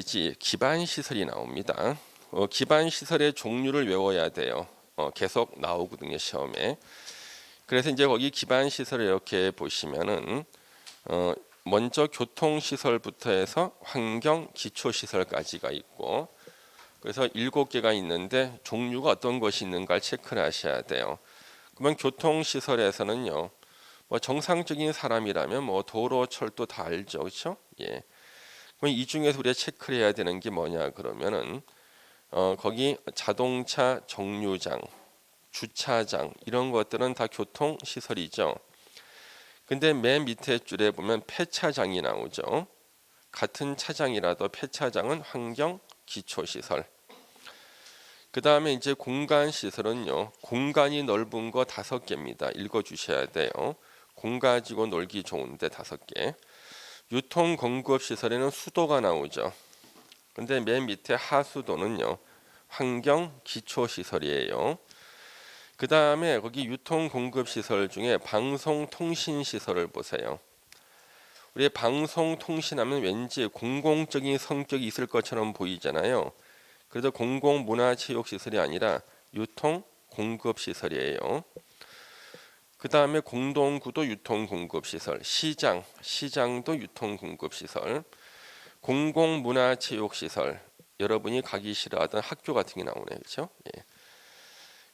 기지, 기반 시설이 나옵니다. 기반 시설의 종류를 외워야 돼요. 계속 나오거든요, 시험에. 그래서 이제 거기 기반 시설을 이렇게 보시면은 먼저 교통 시설부터 해서 환경 기초 시설까지가 있고, 그래서 7개가 있는데 종류가 어떤 것이 있는가를 체크를 하셔야 돼요. 그러면 교통 시설에서는요, 뭐 정상적인 사람이라면 뭐 도로, 철도 다 알죠, 그렇죠? 예. 그럼 이 중에서 우리가 체크를 해야 되는 게 뭐냐 그러면은 거기 자동차 정류장, 주차장 이런 것들은 다 교통 시설이죠. 근데 맨 밑에 줄에 보면 폐차장이 나오죠. 같은 차장이라도 폐차장은 환경 기초 시설. 그 다음에 이제 공간 시설은요, 공간이 넓은 거 5개입니다. 읽어 주셔야 돼요. 공 가지고 놀기 좋은데 5개. 유통 공급 시설에는 수도가 나오죠. 근데 맨 밑에 하수도는요, 환경 기초 시설이에요. 그 다음에 거기 유통 공급 시설 중에 방송 통신 시설을 보세요. 우리 방송 통신하면 왠지 공공적인 성격이 있을 것처럼 보이잖아요. 그래서 공공 문화 체육 시설이 아니라 유통 공급 시설이에요. 그 다음에 공동구도 유통 공급 시설, 시장도 유통 공급 시설, 공공 문화 체육 시설, 여러분이 가기 싫어하던 학교 같은 게 나오네요, 그렇죠? 예.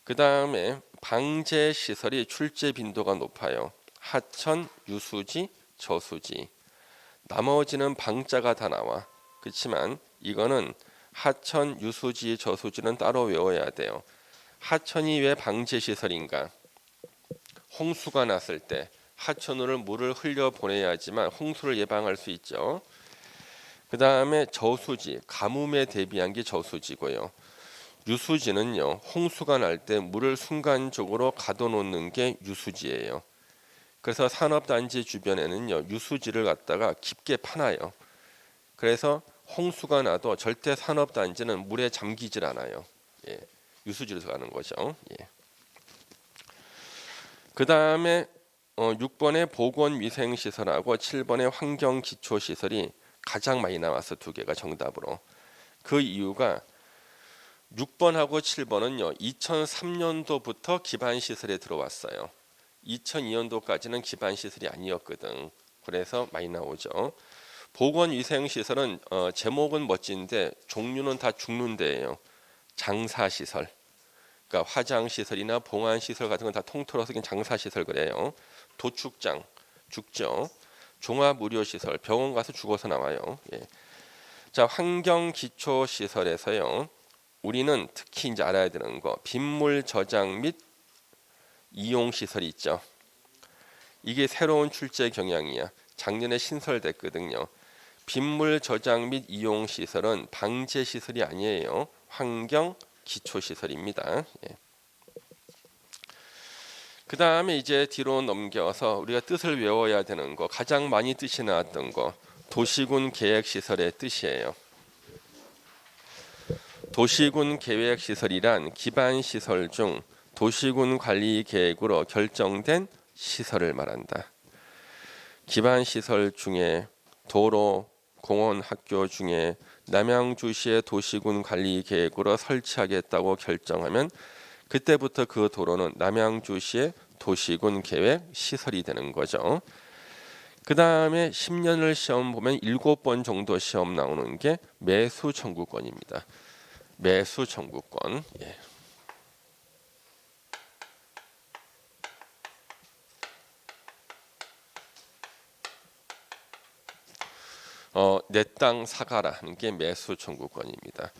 그 다음에 방제 시설이 출제 빈도가 높아요. 하천, 유수지, 저수지. 나머지는 방자가 다 나와. 그렇지만 이거는 하천, 유수지, 저수지는 따로 외워야 돼요. 하천이 왜 방제 시설인가? 홍수가 났을 때 하천으로 물을 흘려 보내야지만 홍수를 예방할 수 있죠. 그 다음에 저수지, 가뭄에 대비한 게 저수지고요. 유수지는요, 홍수가 날 때 물을 순간적으로 가둬놓는 게 유수지예요. 그래서 산업단지 주변에는요, 유수지를 갖다가 깊게 파놔요. 그래서 홍수가 나도 절대 산업단지는 물에 잠기질 않아요. 예, 유수지로 가는 거죠. 예. 그 다음에 6번의 보건위생시설하고 7번의 환경기초시설이 가장 많이 나와서 2개가 정답으로. 그 이유가 6번하고 7번은요 2003년도부터 기반시설에 들어왔어요. 2002년도까지는 기반시설이 아니었거든. 그래서 많이 나오죠. 보건위생시설은 제목은 멋진데 종류는 다 죽는 데예요. 장사시설, 그러니까 화장시설이나 봉안시설 같은 건 다 통틀어서 그냥 장사시설 그래요. 도축장 죽죠. 종합의료시설 병원 가서 죽어서 나와요. 예. 자, 환경기초시설에서요. 우리는 특히 이제 알아야 되는 거 빗물 저장 및 이용시설이 있죠. 이게 새로운 출제 경향이야. 작년에 신설됐거든요. 빗물 저장 및 이용시설은 방제시설이 아니에요. 환경기초시설입니다. 예. 그 다음에 이제 뒤로 넘겨서 우리가 뜻을 외워야 되는 거 가장 많이 뜻이 나왔던 거 도시군 계획시설의 뜻이에요. 도시군 계획시설이란 기반시설 중 도시군 관리 계획으로 결정된 시설을 말한다. 기반시설 중에 도로, 공원, 학교 중에 남양주시의 도시군 관리 계획으로 설치하겠다고 결정하면 그때부터 그 도로는 남양주시의 도시군 계획 시설이 되는 거죠. 그 다음에 10년을 시험 보면 7번 정도 시험 나오는 게 매수 청구권입니다. 매수 청구권. 예. 내 땅 사가라 하는 게 매수 청구권입니다.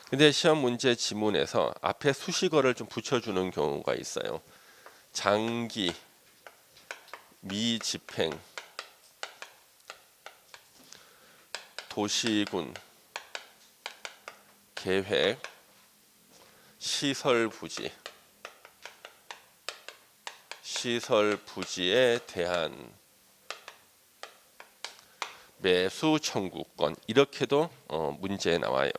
근데 시험 문제 지문에서 앞에 수식어를 좀 붙여주는 경우가 있어요. 장기, 미집행, 도시군, 계획, 시설 부지에 대한 매수 청구권 이렇게도 문제에 나와요.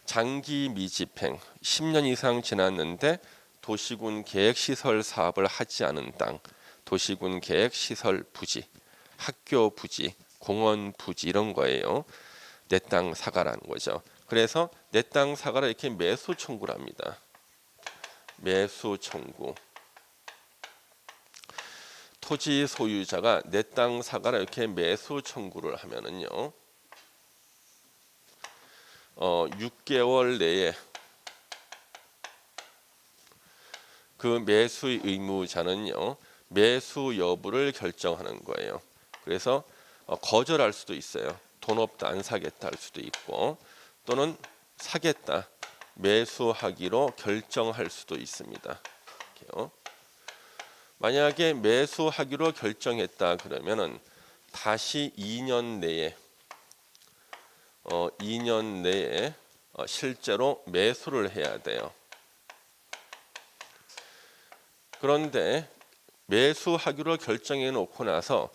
장기 미집행 10년 이상 지났는데 도시군 계획시설 사업을 하지 않은 땅, 도시군 계획시설 부지, 학교 부지, 공원 부지 이런 거예요. 내 땅 사가라는 거죠. 그래서 내 땅 사가라 이렇게 매수 청구를 합니다. 매수 청구. 토지 소유자가 내 땅 사가라 이렇게 매수 청구를 하면은요, 6개월 내에 그 매수의 의무자는요, 매수 여부를 결정하는 거예요. 그래서 거절할 수도 있어요. 돈 없다, 안 사겠다 할 수도 있고, 또는 사겠다, 매수하기로 결정할 수도 있습니다. 이렇게요. 만약에 매수하기로 결정했다 그러면은 다시 2년 내에 2년 내에 실제로 매수를 해야 돼요. 그런데 매수하기로 결정해 놓고 나서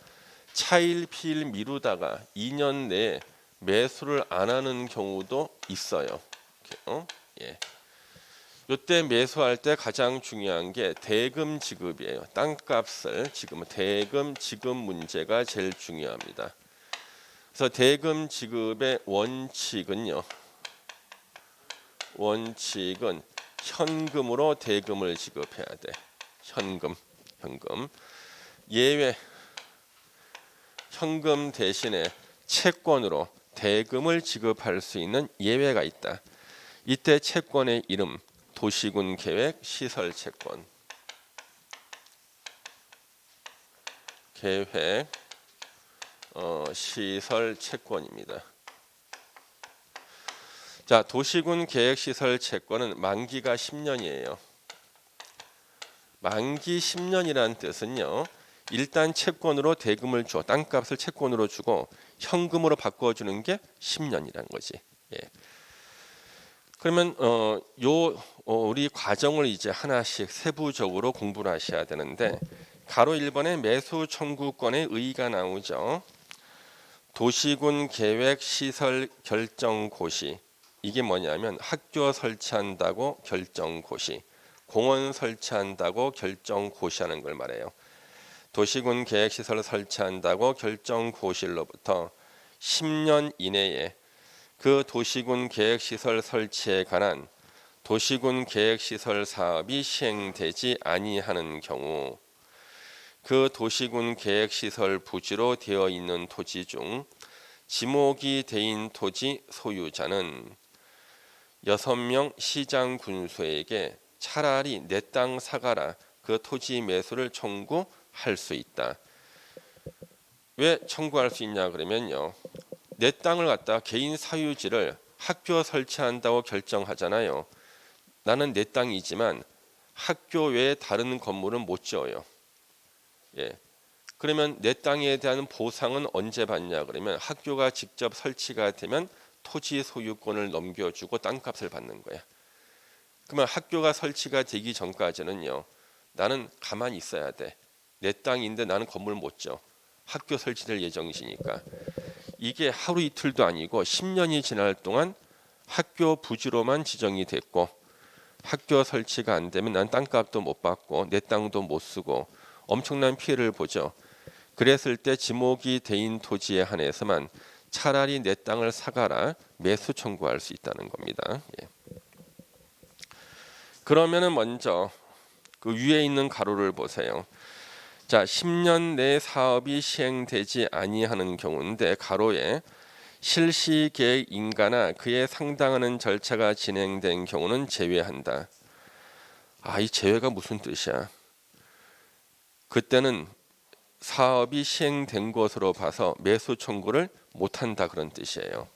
차일피일 미루다가 2년 내에 매수를 안 하는 경우도 있어요. 예. 이때 매수할 때 가장 중요한 게 대금 지급이에요. 땅값을 지금 대금 지급 문제가 제일 중요합니다. 그래서 대금 지급의 원칙은 현금으로 대금을 지급해야 돼. 현금. 예외, 현금 대신에 채권으로 대금을 지급할 수 있는 예외가 있다. 이때 채권의 이름 도시군 계획 시설 채권. 계획 시설 채권입니다. 자, 도시군 계획 시설 채권은 만기가 10년이에요. 만기 10년이라는 뜻은요, 일단 채권으로 대금을 줘, 땅값을 채권으로 주고 현금으로 바꿔주는 게 10년이라는 거지. 예. 그러면 우리 과정을 이제 하나씩 세부적으로 공부를 하셔야 되는데, 가로 1번에 매수 청구권의 의의가 나오죠. 도시군 계획 시설 결정 고시. 이게 뭐냐면 학교 설치한다고 결정 고시, 공원 설치한다고 결정 고시하는 걸 말해요. 도시군 계획 시설 설치한다고 결정 고시로부터 10년 이내에 그 도시군 계획시설 설치에 관한 도시군 계획시설 사업이 시행되지 아니하는 경우, 그 도시군 계획시설 부지로 되어 있는 토지 중 지목이 되인 토지 소유자는 6명 시장 군수에게 차라리 내 땅 사가라 그 토지 매수를 청구할 수 있다. 왜 청구할 수 있냐 그러면요, 내 땅을 갖다 개인 사유지를 학교 설치한다고 결정하잖아요. 나는 내 땅이지만 학교 외에 다른 건물은 못 지어요. 예. 그러면 내 땅에 대한 보상은 언제 받냐 그러면 학교가 직접 설치가 되면 토지 소유권을 넘겨주고 땅값을 받는 거야. 그러면 학교가 설치가 되기 전까지는요, 나는 가만히 있어야 돼. 내 땅인데 나는 건물 못 지어. 학교 설치될 예정이시니까. 이게 하루 이틀도 아니고 10년이 지날 동안 학교 부지로만 지정이 됐고, 학교 설치가 안 되면 난 땅값도 못 받고 내 땅도 못 쓰고 엄청난 피해를 보죠. 그랬을 때 지목이 대인 토지에 한해서만 차라리 내 땅을 사가라 매수 청구할 수 있다는 겁니다. 예. 그러면은 먼저 그 위에 있는 가로를 보세요. 자, 10년 내 사업이 시행되지 아니하는 경우인데 가로에 실시 계획 인가나 그에 상당하는 절차가 진행된 경우는 제외한다. 이 제외가 무슨 뜻이야? 그때는 사업이 시행된 것으로 봐서 매수 청구를 못한다 그런 뜻이에요.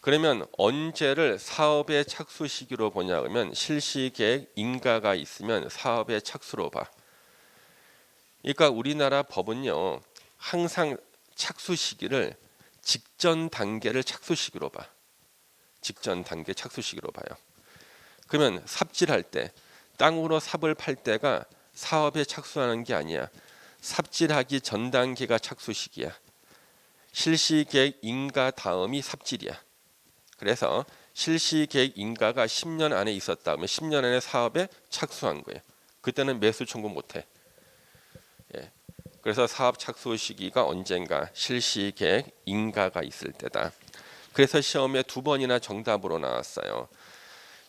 그러면 언제를 사업의 착수 시기로 보냐 그러면 실시 계획 인가가 있으면 사업의 착수로 봐. 그러니까 우리나라 법은요, 항상 착수 시기를 직전 단계를 착수 시기로 봐. 직전 단계 착수 시기로 봐요. 그러면 삽질할 때, 땅으로 삽을 팔 때가 사업에 착수하는 게 아니야. 삽질하기 전 단계가 착수 시기야. 실시 계획 인가 다음이 삽질이야. 그래서 실시 계획 인가가 10년 안에 있었다 그러면 10년 안에 사업에 착수한 거예요. 그때는 매수 청구 못 해. 예. 그래서 사업 착수 시기가 언젠가 실시 계획 인가가 있을 때다. 그래서 시험에 2번이나 정답으로 나왔어요.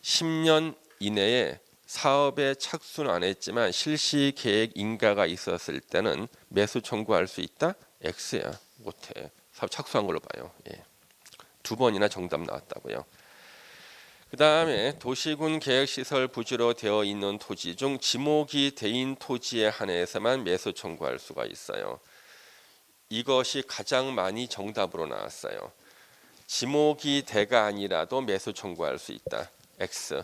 10년 이내에 사업에 착수는 안 했지만 실시 계획 인가가 있었을 때는 매수 청구할 수 있다? X야. 못해. 사업 착수한 걸로 봐요. 예. 2번이나 정답 나왔다고요. 그 다음에 도시군 계획시설 부지로 되어 있는 토지 중 지목이 대인 토지에 한해서만 매수 청구할 수가 있어요. 이것이 가장 많이 정답으로 나왔어요. 지목이 대가 아니라도 매수 청구할 수 있다. X.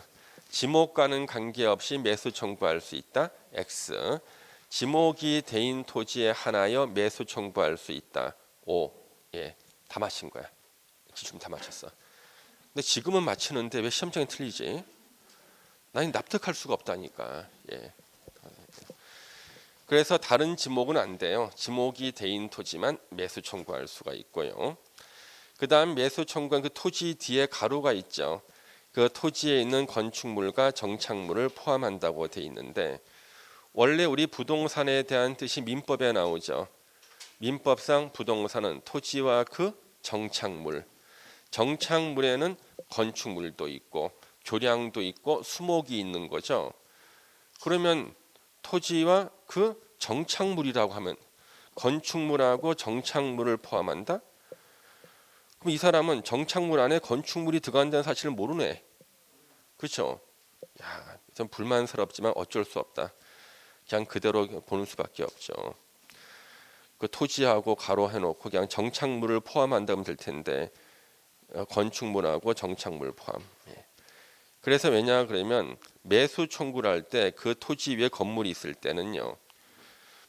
지목과는 관계없이 매수 청구할 수 있다. X. 지목이 대인 토지에 한하여 매수 청구할 수 있다. O. 예, 다 맞힌 거야. 기준 다 맞췄어. 근데 지금은 맞히는데 왜 시험장에 틀리지? 난 납득할 수가 없다니까. 예. 그래서 다른 지목은 안 돼요. 지목이 대인 토지만 매수 청구할 수가 있고요. 그 다음 매수 청구한 그 토지 뒤에 가로가 있죠. 그 토지에 있는 건축물과 정착물을 포함한다고 돼 있는데 원래 우리 부동산에 대한 뜻이 민법에 나오죠. 민법상 부동산은 토지와 그 정착물, 정착물에는 건축물도 있고 교량도 있고 수목이 있는 거죠. 그러면 토지와 그 정착물이라고 하면 건축물하고 정착물을 포함한다? 그럼 이 사람은 정착물 안에 건축물이 들어간다는 사실을 모르네. 그렇죠? 야, 좀 불만스럽지만 어쩔 수 없다. 그냥 그대로 보는 수밖에 없죠. 그 토지하고 가로 해놓고 그냥 정착물을 포함한다면 될 텐데 건축물하고 정착물 포함. 예. 그래서 왜냐 그러면 매수 청구를 할 때 그 토지 위에 건물이 있을 때는요.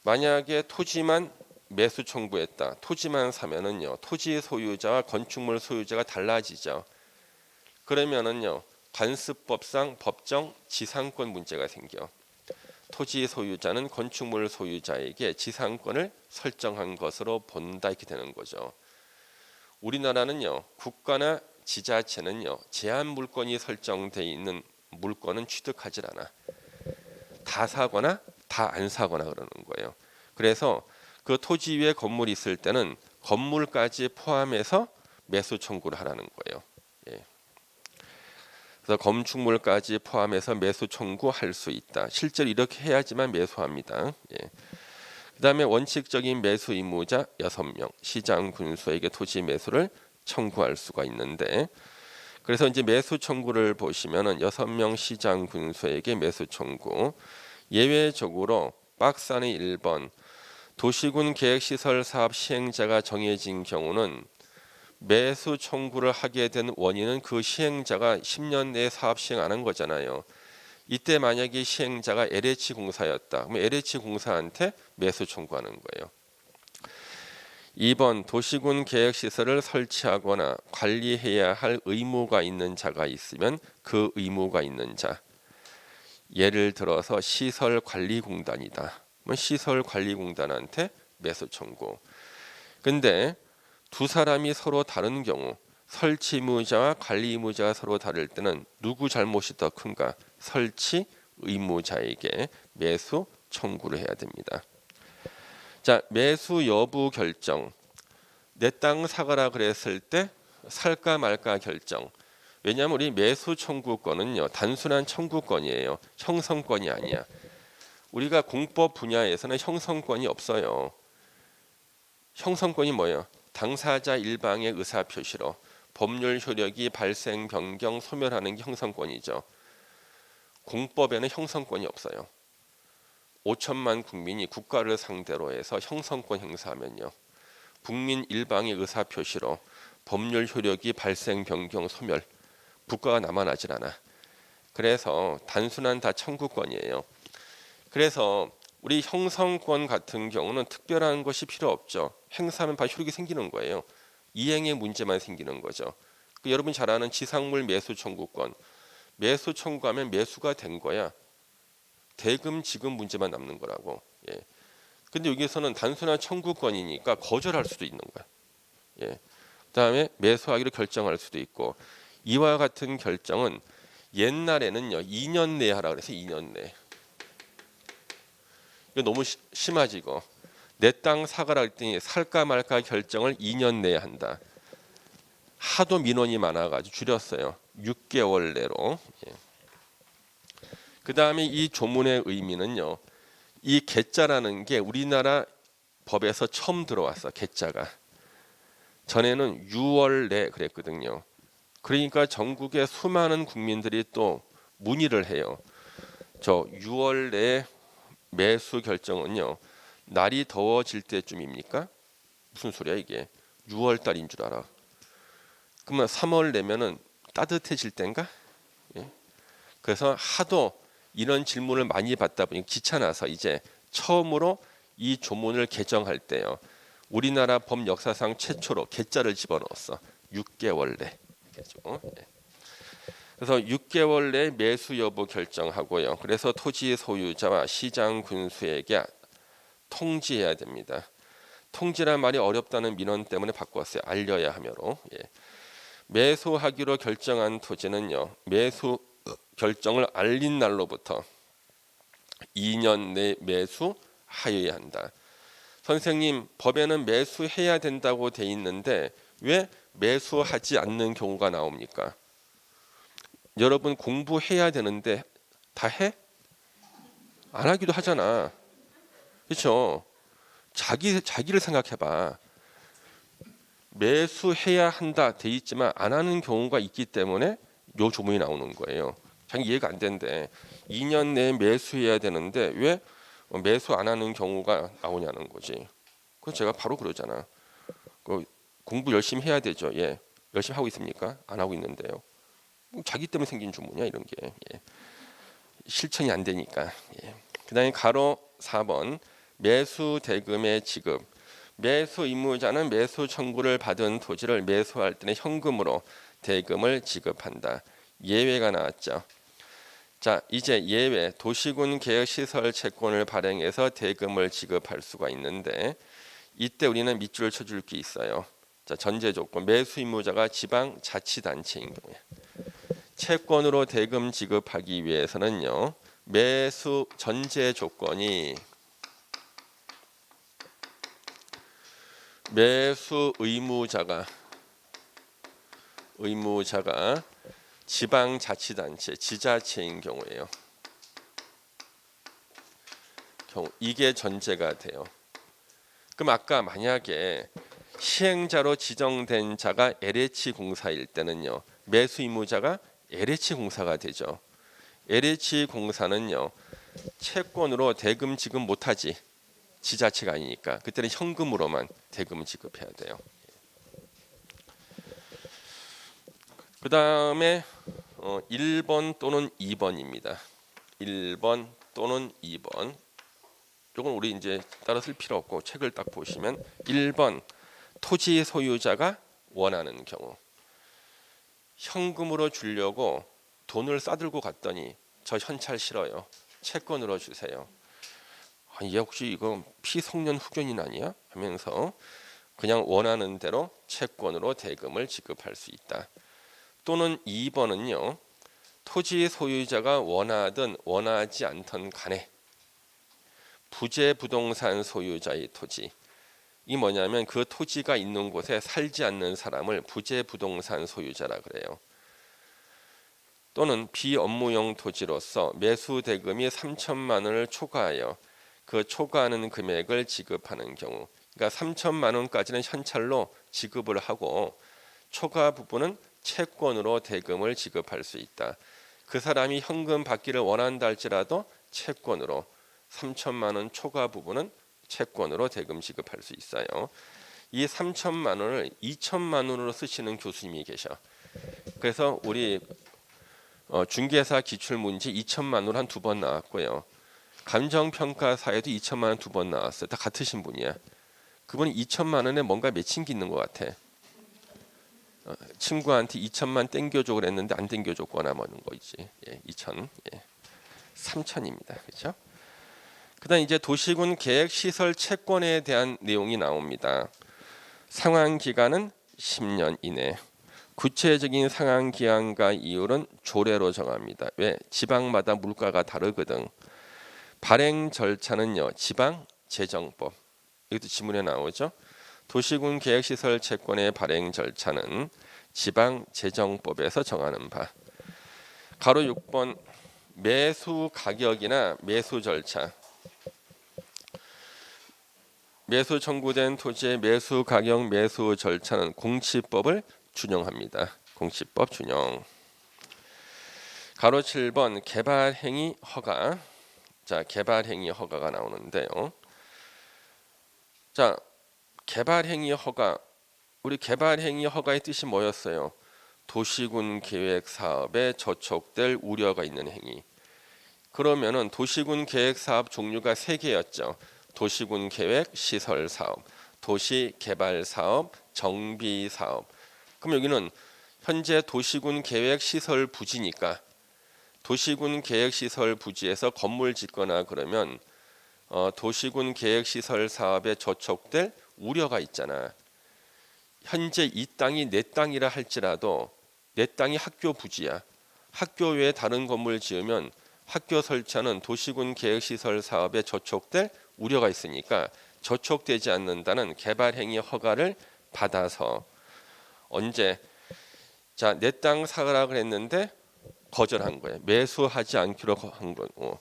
만약에 토지만 매수 청구했다. 토지만 사면은요. 토지 소유자와 건축물 소유자가 달라지죠. 그러면은요. 관습법상 법정 지상권 문제가 생겨. 토지 소유자는 건축물 소유자에게 지상권을 설정한 것으로 본다 이렇게 되는 거죠. 우리나라는요. 국가나 지자체는요. 제한 물권이 설정돼 있는 물권은 취득하지 않아. 다 사거나 다 안 사거나 그러는 거예요. 그래서 그 토지 위에 건물이 있을 때는 건물까지 포함해서 매수 청구를 하라는 거예요. 예. 그래서 건축물까지 포함해서 매수 청구할 수 있다. 실제로 이렇게 해야지만 매수합니다. 예. 그다음에 원칙적인 매수 의무자 6명, 시장 군수에게 토지 매수를 청구할 수가 있는데 그래서 이제 매수 청구를 보시면은 6명 시장 군수에게 매수 청구 예외적으로 박스 안에 1번 도시군 계획시설 사업 시행자가 정해진 경우는 매수 청구를 하게 된 원인은 그 시행자가 10년 내에 사업 시행 안 한 거잖아요. 이때 만약에 시행자가 LH 공사였다. 그럼 LH 공사한테 매수 청구하는 거예요. 2번 도시군 계획시설을 설치하거나 관리해야 할 의무가 있는 자가 있으면 그 의무가 있는 자. 예를 들어서 시설관리공단이다. 시설관리공단한테 매수 청구. 근데 두 사람이 서로 다른 경우 설치 의무자와 관리 의무자가 서로 다를 때는 누구 잘못이 더 큰가? 설치 의무자에게 매수 청구를 해야 됩니다. 자, 매수 여부 결정. 내 땅 사가라 그랬을 때 살까 말까 결정. 왜냐하면 우리 매수 청구권은요 단순한 청구권이에요. 형성권이 아니야. 우리가 공법 분야에서는 형성권이 없어요. 형성권이 뭐예요? 당사자 일방의 의사 표시로 법률 효력이 발생, 변경, 소멸하는 게 형성권이죠. 공법에는 형성권이 없어요. 5천만 국민이 국가를 상대로 해서 형성권 행사하면요. 국민 일방의 의사 표시로 법률 효력이 발생, 변경, 소멸 국가가 남아나질 않아. 그래서 단순한 다 청구권이에요. 그래서 우리 형성권 같은 경우는 특별한 것이 필요 없죠. 행사하면 바로 효력이 생기는 거예요. 이행의 문제만 생기는 거죠. 여러분이 잘 아는 지상물 매수 청구권. 매수 청구하면 매수가 된 거야. 대금 지급 문제만 남는 거라고. 예. 근데 여기서는 단순한 청구권이니까 거절할 수도 있는 거야. 예. 그다음에 매수하기로 결정할 수도 있고 이와 같은 결정은 옛날에는요 2년 내에 하라 그래서 2년 내. 이거 너무 심하지 이거. 내 땅 사가라 했더니 살까 말까 결정을 2년 내에 한다. 하도 민원이 많아가지고 줄였어요. 6개월 내로. 예. 그 다음에 이 조문의 의미는요. 이 개자라는 게 우리나라 법에서 처음 들어왔어. 개자가. 전에는 6월 내 그랬거든요. 그러니까 전국의 수많은 국민들이 또 문의를 해요. 저 6월 내 매수 결정은요. 날이 더워질 때쯤입니까? 무슨 소리야 이게? 6월 달인 줄 알아. 그러면 3월 내면은 따뜻해질 때인가? 예? 그래서 하도 이런 질문을 많이 받다 보니 귀찮아서 이제 처음으로 이 조문을 개정할 때요. 우리나라 법 역사상 최초로 개자를 집어넣었어. 6개월 내. 그래서 6개월 내 매수 여부 결정하고요. 그래서 토지 소유자와 시장 군수에게 통지해야 됩니다. 통지란 말이 어렵다는 민원 때문에 바꿨어요. 알려야 하며로. 예. 매수하기로 결정한 토지는요. 매수 결정을 알린 날로부터 2년 내 매수하여야 한다. 선생님, 법에는 매수해야 된다고 돼 있는데 왜 매수하지 않는 경우가 나옵니까? 여러분 공부해야 되는데 다 해? 안 하기도 하잖아. 그렇죠? 자기를 생각해봐. 매수해야 한다 돼 있지만 안 하는 경우가 있기 때문에 요 조문이 나오는 거예요. 자기 이해가 안 된대. 2년 내에 매수해야 되는데 왜 매수 안 하는 경우가 나오냐는 거지. 그래서 제가 바로 그러잖아. 공부 열심히 해야 되죠. 예, 열심히 하고 있습니까? 안 하고 있는데요. 자기 때문에 생긴 주문이야 이런 게. 예. 실천이 안 되니까. 예. 그다음에 가로 4번 매수 대금의 지급. 매수 의무자는 매수 청구를 받은 토지를 매수할 때는 현금으로 대금을 지급한다. 예외가 나왔죠. 자, 이제 예외 도시군 계획 시설 채권을 발행해서 대금을 지급할 수가 있는데 이때 우리는 밑줄을 쳐줄 게 있어요. 자, 전제 조건 매수 의무자가 지방 자치단체인 경우에 채권으로 대금 지급하기 위해서는요. 매수 전제 조건이 매수 의무자가 지방자치단체, 지자체인 경우에요. 이게 전제가 돼요. 그럼 아까 만약에 시행자로 지정된 자가 LH공사일 때는요. 매수 의무자가 LH공사가 되죠. LH공사는요. 채권으로 대금 지급 못하지. 지자체가 아니니까. 그때는 현금으로만 대금을 지급해야 돼요. 그 다음에 1번 또는 2번입니다. 1번 또는 2번. 이건 우리 이제 따로 쓸 필요 없고 책을 딱 보시면 1번 토지 소유자가 원하는 경우 현금으로 주려고 돈을 싸들고 갔더니 저 현찰 싫어요. 채권으로 주세요. 얘 혹시 이거 피성년 후견인 아니야? 하면서 그냥 원하는 대로 채권으로 대금을 지급할 수 있다. 또는 2번은요. 토지 소유자가 원하든 원하지 않던 간에 부재 부동산 소유자의 토지 이 뭐냐면 그 토지가 있는 곳에 살지 않는 사람을 부재 부동산 소유자라 그래요. 또는 비업무용 토지로서 매수 대금이 3천만 원을 초과하여 그 초과하는 금액을 지급하는 경우 그러니까 3천만 원까지는 현찰로 지급을 하고 초과 부분은 채권으로 대금을 지급할 수 있다. 그 사람이 현금 받기를 원한다 할지라도 채권으로 3천만 원 초과 부분은 채권으로 대금 지급할 수 있어요. 이 3천만 원을 2천만 원으로 쓰시는 교수님이 계셔. 그래서 우리 중개사 기출문제 2천만 원으로 한 2번 나왔고요. 감정평가사에도 2천만 원 2번 나왔어요. 다 같으신 분이야. 그분이 2천만 원에 뭔가 맺힌 게 있는 것 같아. 친구한테 2천만 땡겨줘 그랬는데 안 땡겨줬거나 뭐 하는 거지. 예, 2천, 예. 3천입니다. 그렇죠? 그다음 이제 도시군 계획 시설 채권에 대한 내용이 나옵니다. 상환 기간은 10년 이내. 구체적인 상환 기한과 이율은 조례로 정합니다. 왜? 지방마다 물가가 다르거든. 발행 절차는요. 지방재정법. 이것도 지문에 나오죠. 도시군 계획시설 채권의 발행 절차는 지방재정법에서 정하는 바. 가로 6번 매수 가격이나 매수 절차. 매수 청구된 토지의 매수 가격, 매수 절차는 공시법을 준용합니다. 공시법 준용. 가로 7번 개발행위 허가. 자, 개발행위 허가가 나오는데요. 자, 개발행위 허가. 우리 개발행위 허가의 뜻이 뭐였어요? 도시군 계획 사업에 저촉될 우려가 있는 행위. 그러면은 도시군 계획 사업 종류가 3개였죠. 도시군 계획 시설 사업, 도시 개발 사업, 정비 사업. 그럼 여기는 현재 도시군 계획 시설 부지니까 도시군 계획 시설 부지에서 건물 짓거나 그러면 도시군 계획 시설 사업에 저촉될 우려가 있잖아. 현재 이 땅이 내 땅이라 할지라도 내 땅이 학교 부지야. 학교 외에 다른 건물 지으면 학교 설치하는 도시군 계획시설 사업에 저촉될 우려가 있으니까 저촉되지 않는다는 개발행위 허가를 받아서 언제 자, 내 땅 사가라 그랬는데 거절한 거예요. 매수하지 않기로 한 거고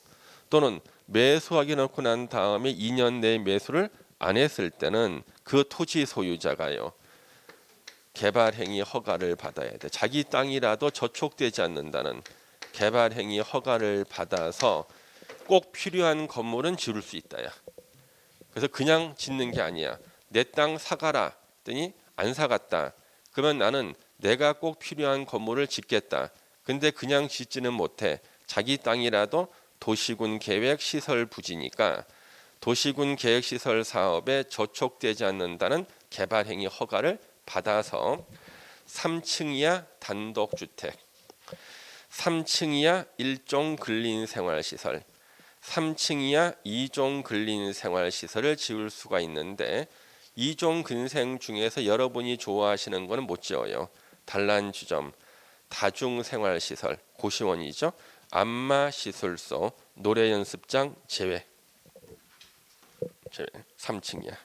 또는 매수하게 놓고 난 다음에 2년 내에 매수를 안 했을 때는 그 토지 소유자가요. 개발행위 허가를 받아야 돼. 자기 땅이라도 저촉되지 않는다는 개발행위 허가를 받아서 꼭 필요한 건물은 지을 수 있다야. 그래서 그냥 짓는 게 아니야. 내 땅 사가라 했더니 안 사갔다. 그러면 나는 내가 꼭 필요한 건물을 짓겠다. 근데 그냥 짓지는 못해. 자기 땅이라도 도시군 계획 시설 부지니까 도시군 계획 시설 사업에 저촉되지 않는다는 개발행위 허가를 받아서 3층 이하 단독주택, 3층 이하 1종 근린생활시설, 3층 이하 2종 근린생활시설을 지을 수가 있는데 2종 근생 중에서 여러분이 좋아하시는 거는 못 지어요. 단란주점, 다중생활시설, 고시원이죠. 안마시술소, 노래연습장 제외. 3층이야.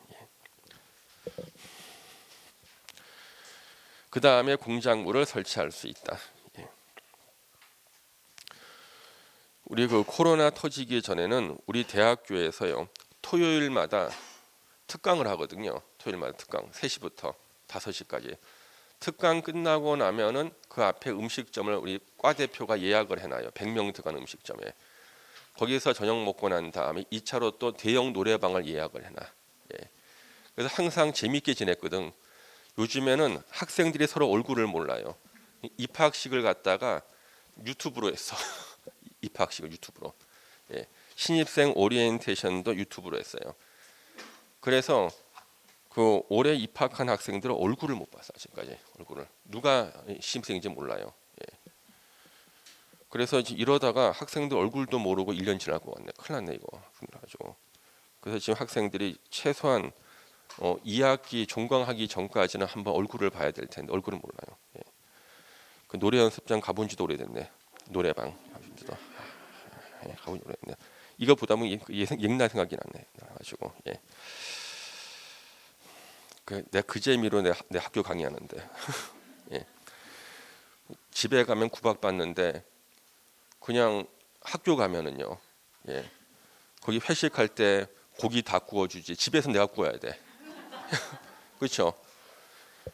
그 다음에 공작물을 설치할 수 있다. 우리 그 코로나 터지기 전에는 우리 대학교에서요 토요일마다 특강을 하거든요. 토요일마다 특강 3시부터 5시까지. 특강 끝나고 나면은 그 앞에 음식점을 우리 과 대표가 예약을 해놔요. 100명 들어가는 음식점에. 거기서 저녁 먹고 난 다음에 2차로 또 대형 노래방을 예약을 해놔. 그래서 항상 재밌게 지냈거든. 요즘에는 학생들이 서로 얼굴을 몰라요. 입학식을 갖다가 유튜브로 했어. 입학식을 유튜브로. 신입생 오리엔테이션도 유튜브로 했어요. 그래서 그 올해 입학한 학생들은 얼굴을 못 봤어. 아직까지 얼굴을 누가 신입생인지 몰라요. 그래서 이러다가 학생들 얼굴도 모르고 1년 지나고 왔네. 큰일 났네 이거. 그래가지고 그래서 지금 학생들이 최소한 2학기 종강하기 전까지는 한번 얼굴을 봐야 될 텐데 얼굴은 몰라요. 그 노래 연습장 가본 지도 오래됐네. 노래방 가본 지 오래됐네. 이거 보다 보면 옛날 생각이 나네. 가지고 내가 그 재미로 내 학교 강의하는데 집에 가면 구박받는데 그냥 학교 가면은요. 거기 회식할 때 고기 다 구워주지. 집에서 내가 구워야 돼. 그렇죠?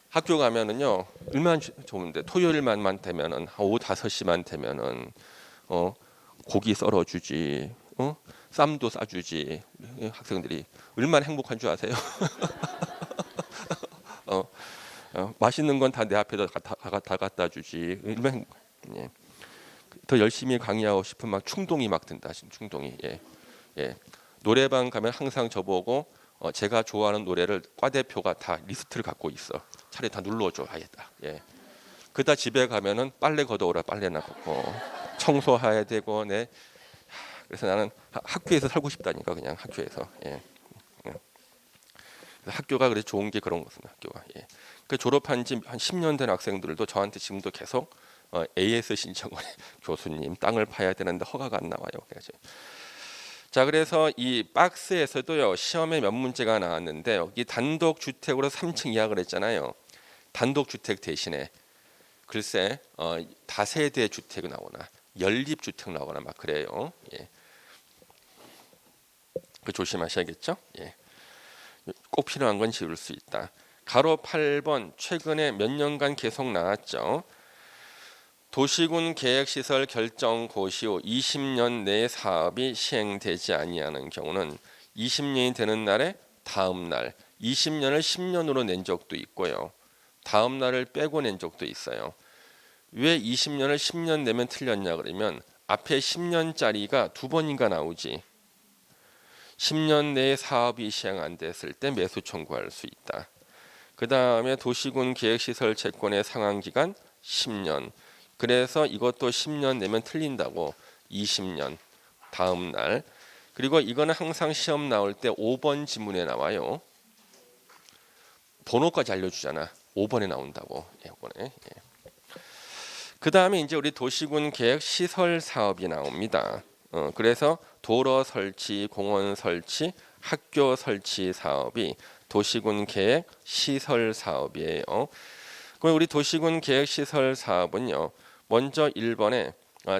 학교 가면은요 얼마나 좋은데 토요일만 되면은 오후 5시만 되면은 고기 썰어주지, 쌈도 싸주지. 학생들이 얼마나 행복한 줄 아세요? 맛있는 건 다 내 앞에다 다 갖다 주지. 얼마나 더 열심히 강의하고 싶은 막 충동이 막 든다. 충동이. 노래방 가면 항상 저보고 제가 좋아하는 노래를 과 대표가 다 리스트를 갖고 있어. 차라리 다 눌러줘 하겠다. 그다 집에 가면은 빨래 걷어오라 빨래나 걷고 청소해야 되고 그래서 나는 학교에서 살고 싶다니까 그냥 학교에서. 학교가 그래 좋은 게 그런 것입니다. 학교가. 그 졸업한 지 한 10년 된 학생들도 저한테 지금도 계속 AS 신청을 해. 교수님 땅을 파야 되는데 허가가 안 나와요. 그래서 자 그래서 이 박스에서도요 시험에 몇 문제가 나왔는데 여기 단독 주택으로 3층 이하 그랬잖아요. 단독 주택 대신에 글쎄 다세대 주택 나오나 연립 주택 나오거나 막 그래요. 예. 그 조심하셔야겠죠. 예. 꼭 필요한 건 지울 수 있다. 가로 8번 최근에 몇 년간 계속 나왔죠. 도시군 계획시설 결정 고시 후 20년 내에 사업이 시행되지 아니하는 경우는 20년이 되는 날에 다음 날 20년을 10년으로 낸 적도 있고요. 다음 날을 빼고 낸 적도 있어요. 왜 20년을 10년 내면 틀렸냐 그러면 앞에 10년짜리가 두 번인가 나오지. 10년 내에 사업이 시행 안 됐을 때 매수 청구할 수 있다. 그 다음에 도시군 계획시설 채권의 상환기간 10년. 그래서 이것도 10년 내면 틀린다고 20년 다음 날. 그리고 이거는 항상 시험 나올 때 5번 지문에 나와요. 번호까지 알려주잖아. 5번에 나온다고. 이번에. 그 다음에 이제 우리 도시군 계획 시설 사업이 나옵니다. 그래서 도로 설치, 공원 설치, 학교 설치 사업이 도시군 계획 시설 사업이에요. 그럼 우리 도시군 계획 시설 사업은요. 먼저 1번에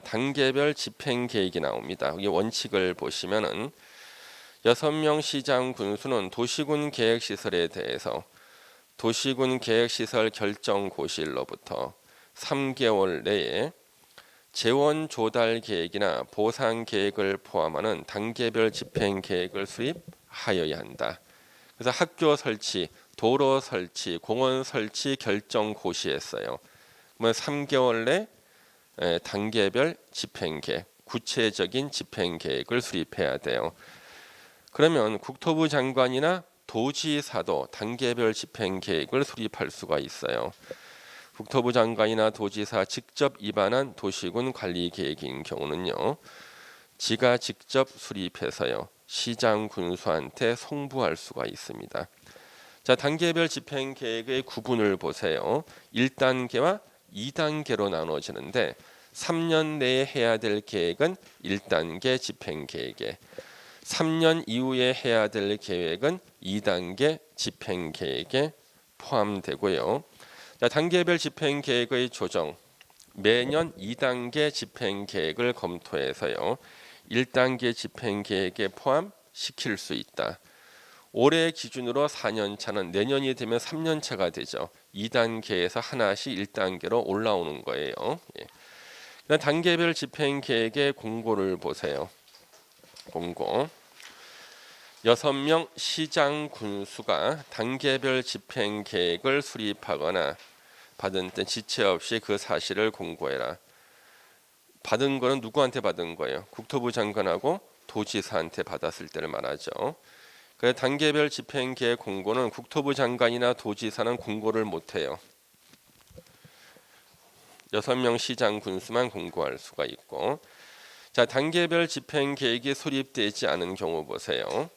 단계별 집행 계획이 나옵니다. 여기 원칙을 보시면은 6명 시장 군수는 도시군 계획 시설에 대해서 도시군 계획 시설 결정 고시일로부터 3개월 내에 재원 조달 계획이나 보상 계획을 포함하는 단계별 집행 계획을 수립하여야 한다. 그래서 학교 설치, 도로 설치, 공원 설치 결정 고시했어요. 그러면 3개월 내 단계별 집행 계획, 구체적인 집행 계획을 수립해야 돼요. 그러면 국토부 장관이나 도지사도 단계별 집행 계획을 수립할 수가 있어요. 국토부 장관이나 도지사 직접 입안한 도시군 관리 계획인 경우는요. 지가 직접 수립해서요. 시장 군수한테 송부할 수가 있습니다. 자, 단계별 집행 계획의 구분을 보세요. 1단계와 2단계로 나눠지는데 3년 내에 해야 될 계획은 1단계 집행 계획에 3년 이후에 해야 될 계획은 2단계 집행 계획에 포함되고요. 자, 단계별 집행 계획의 조정. 매년 2단계 집행 계획을 검토해서요. 1단계 집행 계획에 포함시킬 수 있다. 올해 기준으로 4년 차는 내년이 되면 3년 차가 되죠. 2단계에서 하나씩 1단계로 올라오는 거예요. 예. 단계별 집행 계획의 공고를 보세요. 공고. 6명 시장 군수가 단계별 집행 계획을 수립하거나 받은 때 지체 없이 그 사실을 공고해라. 받은 거는 누구한테 받은 거예요? 국토부 장관하고 도지사한테 받았을 때를 말하죠. 그래서 단계별 집행 계획 공고는 국토부 장관이나 도지사는 공고를 못해요. 6명 시장 군수만 공고할 수가 있고, 자, 단계별 집행 계획이 수립되지 않은 경우 보세요.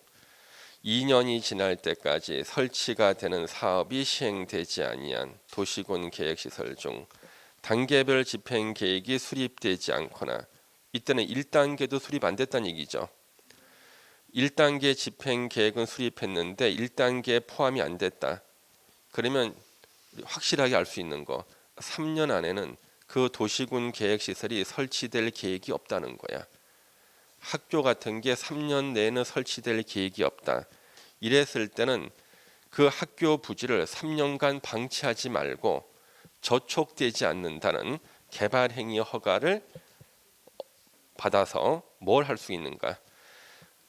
2년이 지날 때까지 설치가 되는 사업이 시행되지 아니한 도시군 계획시설 중 단계별 집행 계획이 수립되지 않거나, 이때는 1단계도 수립 안 됐다는 얘기죠. 1단계 집행 계획은 수립했는데 1단계에 포함이 안 됐다. 그러면 확실하게 알 수 있는 거, 3년 안에는 그 도시군 계획시설이 설치될 계획이 없다는 거야. 학교 같은 게 3년 내에는 설치될 계획이 없다. 이랬을 때는 그 학교 부지를 3년간 방치하지 말고 저촉되지 않는다는 개발행위 허가를 받아서 뭘 할 수 있는가?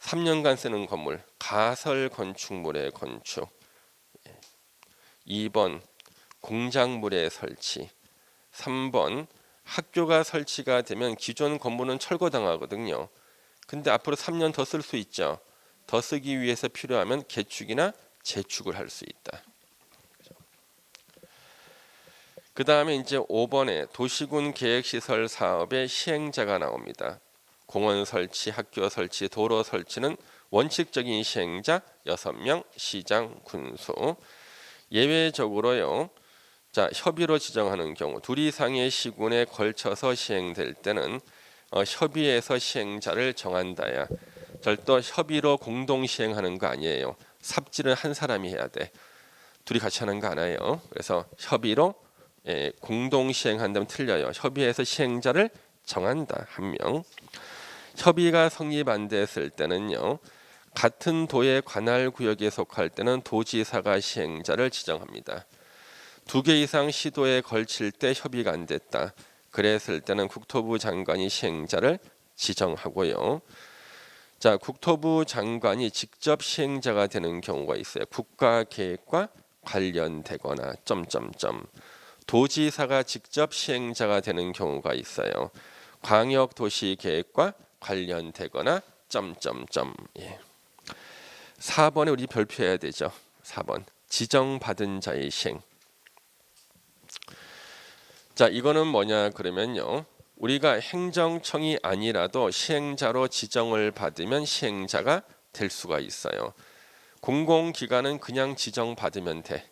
3년간 쓰는 건물, 가설 건축물의 건축. 2번 공작물의 설치. 3번 학교가 설치가 되면 기존 건물은 철거당하거든요. 근데 앞으로 3년 더 쓸 수 있죠. 더 쓰기 위해서 필요하면 개축이나 재축을 할 수 있다. 그 다음에 이제 5번에 도시군 계획시설 사업의 시행자가 나옵니다. 공원 설치, 학교 설치, 도로 설치는 원칙적인 시행자 6명 시장 군수. 예외적으로요. 자, 협의로 지정하는 경우 둘 이상의 시군에 걸쳐서 시행될 때는 협의해서 시행자를 정한다야. 절대 협의로 공동 시행하는 거 아니에요. 삽질은 한 사람이 해야 돼. 둘이 같이 하는 거 아니에요. 그래서 협의로 공동 시행한다면 틀려요. 협의해서 시행자를 정한다. 한 명. 협의가 성립 안 됐을 때는요. 같은 도의 관할 구역에 속할 때는 도지사가 시행자를 지정합니다. 2개 이상 시도에 걸칠 때 협의가 안 됐다. 그랬을 때는 국토부 장관이 시행자를 지정하고요. 자, 국토부 장관이 직접 시행자가 되는 경우가 있어요. 국가계획과 관련되거나 점점점. 도지사가 직접 시행자가 되는 경우가 있어요. 광역도시계획과 관련되거나 점점점. 예. 4번에 우리 별표해야 되죠. 4번 지정받은 자의 시행. 자, 이거는 뭐냐 그러면요. 우리가 행정청이 아니라도 시행자로 지정을 받으면 시행자가 될 수가 있어요. 공공기관은 그냥 지정받으면 돼.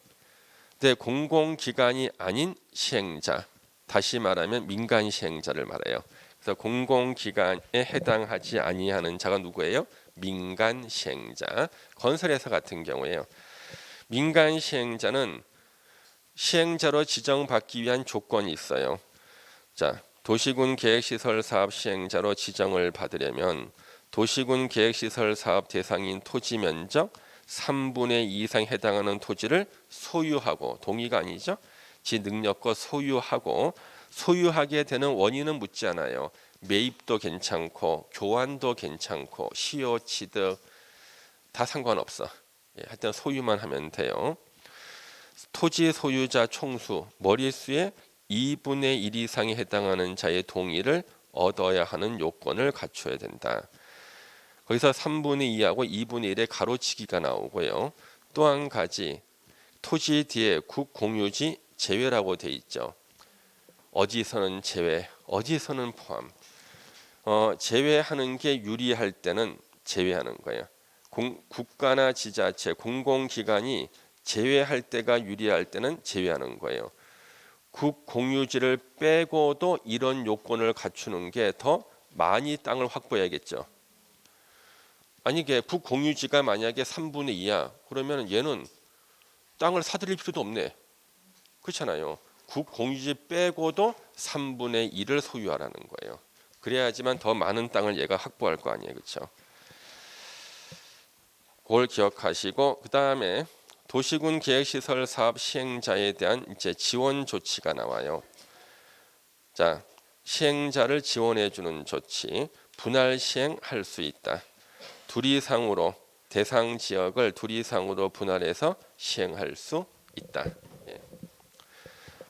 근데 공공기관이 아닌 시행자, 다시 말하면 민간 시행자를 말해요. 그래서 공공기관에 해당하지 아니하는 자가 누구예요? 민간 시행자. 건설회사 같은 경우에요. 민간 시행자는 시행자로 지정받기 위한 조건이 있어요. 자, 도시군 계획시설 사업 시행자로 지정을 받으려면 도시군 계획시설 사업 대상인 토지 면적 3분의 2 이상 해당하는 토지를 소유하고, 동의가 아니죠. 지 능력과 소유하고, 소유하게 되는 원인은 묻지 않아요. 매입도 괜찮고 교환도 괜찮고 시효 취득 다 상관없어. 하여튼 소유만 하면 돼요. 토지 소유자 총수 머릿수의 2분의 1 이상에 해당하는 자의 동의를 얻어야 하는 요건을 갖춰야 된다. 거기서 3분의 2하고 2분의 1의 가로치기가 나오고요. 또 한 가지, 토지 뒤에 국공유지 제외라고 돼 있죠. 어디서는 제외, 어디서는 포함. 제외하는 게 유리할 때는 제외하는 거예요. 국가나 지자체, 공공기관이 제외할 때가 유리할 때는 제외하는 거예요. 국공유지를 빼고도 이런 요건을 갖추는 게 더 많이 땅을 확보해야겠죠. 아니 이게 국공유지가 만약에 3분의 2야. 그러면 얘는 땅을 사들일 필요도 없네. 그렇잖아요. 국공유지 빼고도 3분의 1을 소유하라는 거예요. 그래야지만 더 많은 땅을 얘가 확보할 거 아니에요. 그렇죠? 그걸 기억하시고, 그 다음에 도시군 계획시설 사업 시행자에 대한 이제 지원 조치가 나와요. 자, 시행자를 지원해 주는 조치, 분할 시행할 수 있다. 둘 이상으로, 대상 지역을 둘 이상으로 분할해서 시행할 수 있다. 예.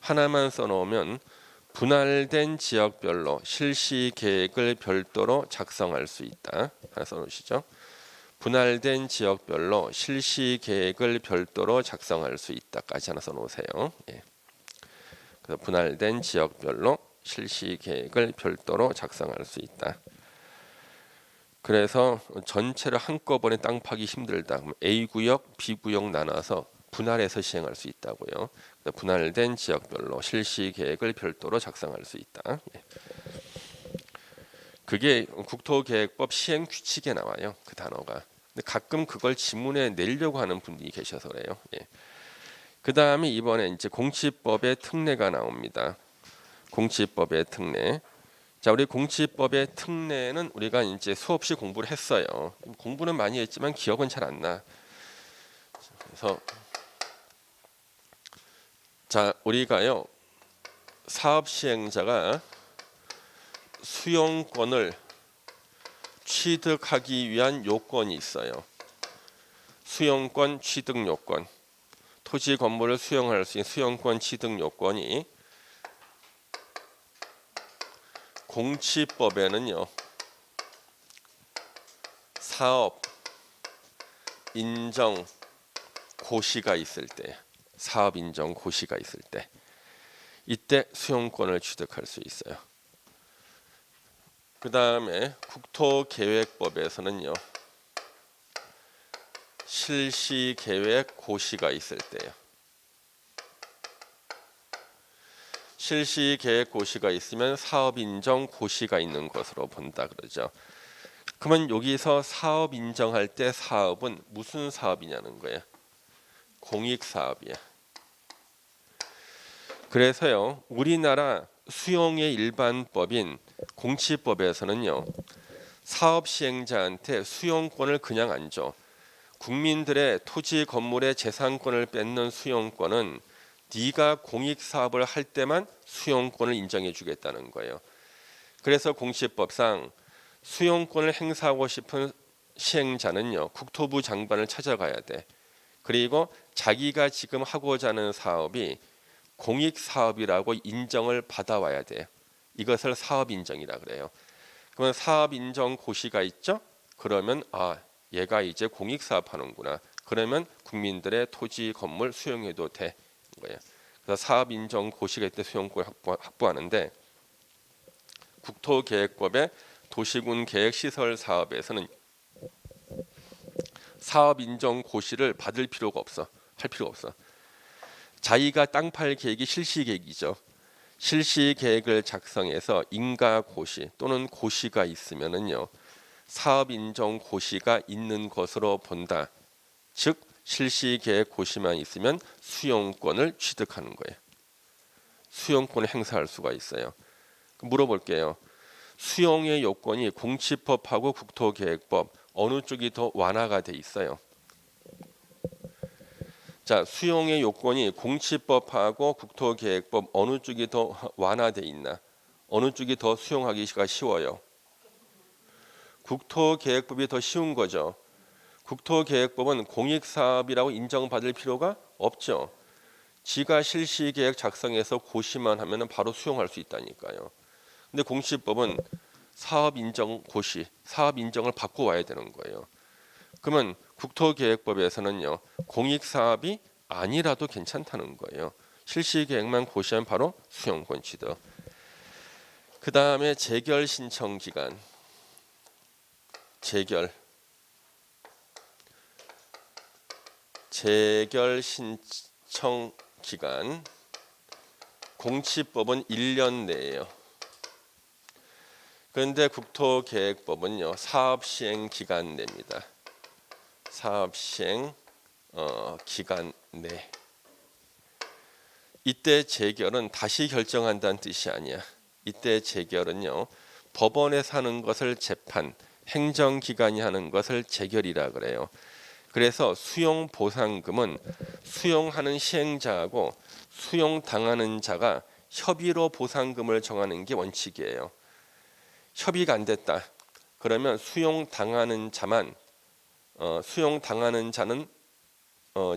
하나만 써놓으면 분할된 지역별로 실시 계획을 별도로 작성할 수 있다. 하나 써놓으시죠. 분할된 지역별로 실시 계획을 별도로 작성할 수 있다까지 하나 써놓으세요. 예. 그래서 분할된 지역별로 실시 계획을 별도로 작성할 수 있다. 그래서 전체를 한꺼번에 땅 파기 힘들다. A 구역, B 구역 나눠서 분할해서 시행할 수 있다고요. 분할된 지역별로 실시 계획을 별도로 작성할 수 있다. 예. 그게 국토계획법 시행 규칙에 나와요. 그 단어가. 근데 가끔 그걸 지문에 내려고 하는 분들이 계셔서 그래요. 예. 그 다음에 이번에 이제 공치법의 특례가 나옵니다. 공치법의 특례. 자, 우리 공치법의 특례는 우리가 이제 수없이 공부를 했어요. 공부는 많이 했지만 기억은 잘 안 나. 그래서 자, 우리가요 사업 시행자가 수용권을 취득하기 위한 요건이 있어요. 수용권 취득 요건. 토지 건물을 수용할 수 있는 수용권 취득 요건이 공치법에는요. 사업 인정 고시가 있을 때, 사업 인정 고시가 있을 때 이때 수용권을 취득할 수 있어요. 그 다음에 국토계획법에서는요. 실시계획 고시가 있을 때요. 실시계획 고시가 있으면 사업 인정 고시가 있는 것으로 본다 그러죠. 그러면 여기서 사업 인정할 때 사업은 무슨 사업이냐는 거예요. 공익사업이야. 그래서요, 우리나라 수용의 일반법인 공치법에서는요, 사업 시행자한테 수용권을 그냥 안 줘. 국민들의 토지 건물의 재산권을 뺏는 수용권은 네가 공익 사업을 할 때만 수용권을 인정해 주겠다는 거예요. 그래서 공시법상 수용권을 행사하고 싶은 시행자는요, 국토부 장관을 찾아가야 돼. 그리고 자기가 지금 하고자 하는 사업이 공익 사업이라고 인정을 받아와야 돼요. 이것을 사업 인정이라 그래요. 그러면 사업 인정 고시가 있죠? 그러면 얘가 이제 공익 사업 하는구나. 그러면 국민들의 토지 건물 수용해도 돼. 거예요. 그래서 사업 인정 고시가 있을 때 수용권 확보하는데 국토계획법의 도시군 계획 시설 사업에서는 사업 인정 고시를 받을 필요가 없어. 할 필요가 없어. 자기가 땅 팔 계획이 실시 계획이죠. 실시 계획을 작성해서 인가 고시 또는 고시가 있으면은요. 사업 인정 고시가 있는 것으로 본다. 즉 실시 계획 고시만 있으면 수용권을 취득하는 거예요. 수용권을 행사할 수가 있어요. 물어볼게요. 수용의 요건이 공치법하고 국토계획법 어느 쪽이 더 완화가 돼 있어요? 자, 수용의 요건이 공치법하고 국토계획법 어느 쪽이 더 완화돼 있나? 어느 쪽이 더 수용하기가 쉬워요? 국토계획법이 더 쉬운 거죠. 국토계획법은 공익사업이라고 인정받을 필요가 없죠. 지가 실시계획 작성해서 고시만 하면 바로 수용할 수 있다니까요. 근데 공시법은 사업 인정 고시, 사업 인정을 받고 와야 되는 거예요. 그러면 국토계획법에서는요, 공익사업이 아니라도 괜찮다는 거예요. 실시계획만 고시하면 바로 수용권 취득. 그 다음에 재결 신청 기간. 재결 신청 기간. 공치법은 1년 내예요. 그런데 국토계획법은요, 사업 시행 기간 내입니다. 사업 시행 기간 내. 이때 재결은 다시 결정한다는 뜻이 아니야. 이때 재결은요, 법원에서 하는 것을 재판, 행정기관이 하는 것을 재결이라 그래요. 그래서 수용 보상금은 수용하는 시행자하고 수용당하는 자가 협의로 보상금을 정하는 게 원칙이에요. 협의가 안 됐다. 그러면 수용당하는 자는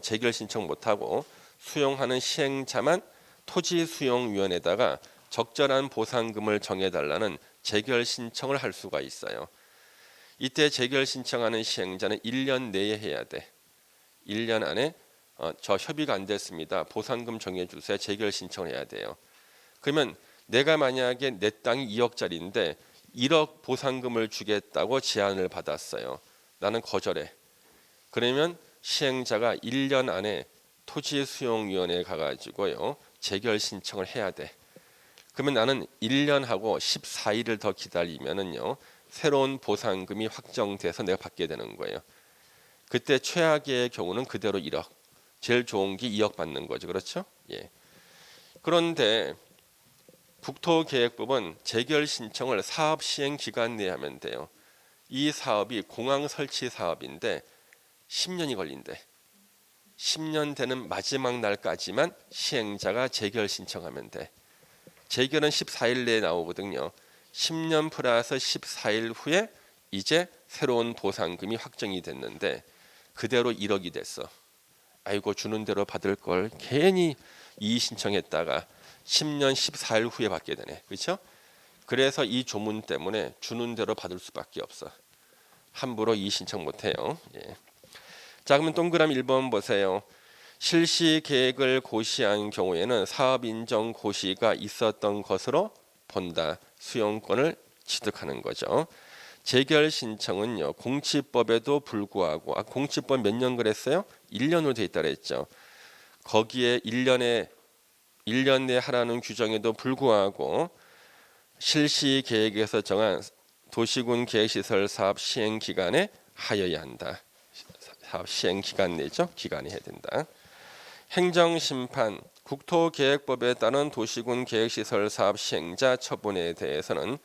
재결 신청 못하고 수용하는 시행자만 토지수용위원회에다가 적절한 보상금을 정해달라는 재결 신청을 할 수가 있어요. 이때 재결 신청하는 시행자는 1년 내에 해야 돼. 1년 안에 저 협의가 안 됐습니다. 보상금 정해주세요. 재결 신청을 해야 돼요. 그러면 내가 만약에 내 땅이 2억짜리인데 1억 보상금을 주겠다고 제안을 받았어요. 나는 거절해. 그러면 시행자가 1년 안에 토지수용위원회에 가가지고요, 재결 신청을 해야 돼. 그러면 나는 1년하고 14일을 더 기다리면은요, 새로운 보상금이 확정돼서 내가 받게 되는 거예요. 그때 최악의 경우는 그대로 1억, 제일 좋은 게 2억 받는 거죠. 그렇죠? 예. 그런데 국토계획법은 재결 신청을 사업 시행 기간 내에 하면 돼요. 이 사업이 공항 설치 사업인데 10년이 걸린대. 10년 되는 마지막 날까지만 시행자가 재결 신청하면 돼. 재결은 14일 내에 나오거든요. 10년 플러스 14일 후에 이제 새로운 보상금이 확정이 됐는데 그대로 1억이 됐어. 아이고 주는 대로 받을 걸 괜히 이의 신청했다가 10년 14일 후에 받게 되네. 그렇죠? 그래서 이 조문 때문에 주는 대로 받을 수밖에 없어. 함부로 이의 신청 못해요. 예. 자, 그러면 동그라미 1번 보세요. 실시 계획을 고시한 경우에는 사업 인정 고시가 있었던 것으로 본다. 수용권을 취득하는 거죠. 재결 신청은요, 공치법에도 불구하고 공치법 몇 년 그랬어요? 1년으로 돼 있다 그랬죠. 거기에 1년 내 하라는 규정에도 불구하고 실시 계획에서 정한 도시군 계획시설 사업 시행 기간에 하여야 한다. 사업 시행 기간 내죠. 기간이 해야 된다. 행정심판 국토계획법에 따른 도시군 계획시설 사업 시행자 처분에 대해서는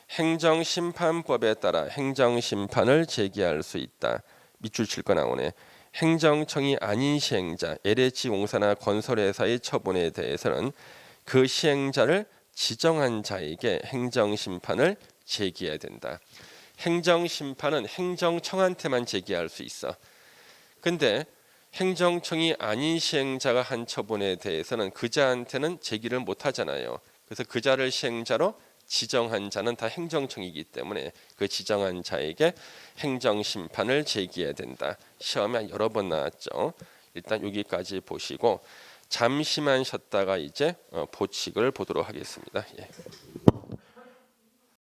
행정심판법에 따라 행정심판을 제기할 수 있다. 밑줄 칠 거 나오네. 행정청이 아닌 시행자, LH 공사나 건설회사의 처분에 대해서는 그 시행자를 지정한 자에게 행정심판을 제기해야 된다. 행정심판은 행정청한테만 제기할 수 있어. 근데 행정청이 아닌 시행자가 한 처분에 대해서는 그자한테는 제기를 못 하잖아요. 그래서 그자를 시행자로 지정한 자는 다 행정청이기 때문에 그 지정한 자에게 행정심판을 제기해야 된다. 시험에 여러 번 나왔죠. 일단 여기까지 보시고 잠시만 쉬었다가 이제 보칙을 보도록 하겠습니다. 예.